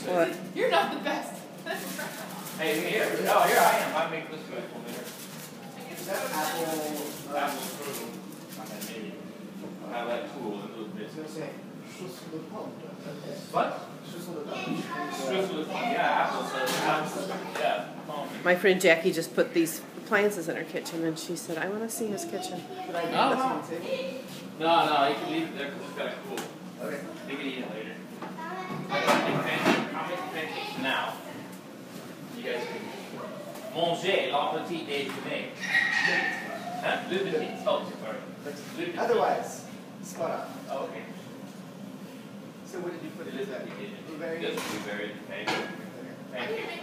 What? You're not the best. Hey, here. Oh, here I am. I make this good for me. Is that apple strudel. Maybe. I'll have that cool in a little bit. I was going to say, Schussel de pomme. What? Schussel de pomme. Schussel de pomme. Yeah, apples. Yeah, pomme. My friend Jackie just put these appliances in her kitchen, and she said, I want to see his kitchen. Should I No, this no. one too? No, you can leave it there because it's got to cool. Okay. You can eat it later. I'll make pancakes now. You guys can manger la petite déjeuner. Huh? Le petit. Oh, sorry. Le petit. Otherwise, spot on. Oh, okay. So what did you put in that? Blueberry. Just blueberry pancake. Okay. Pancake.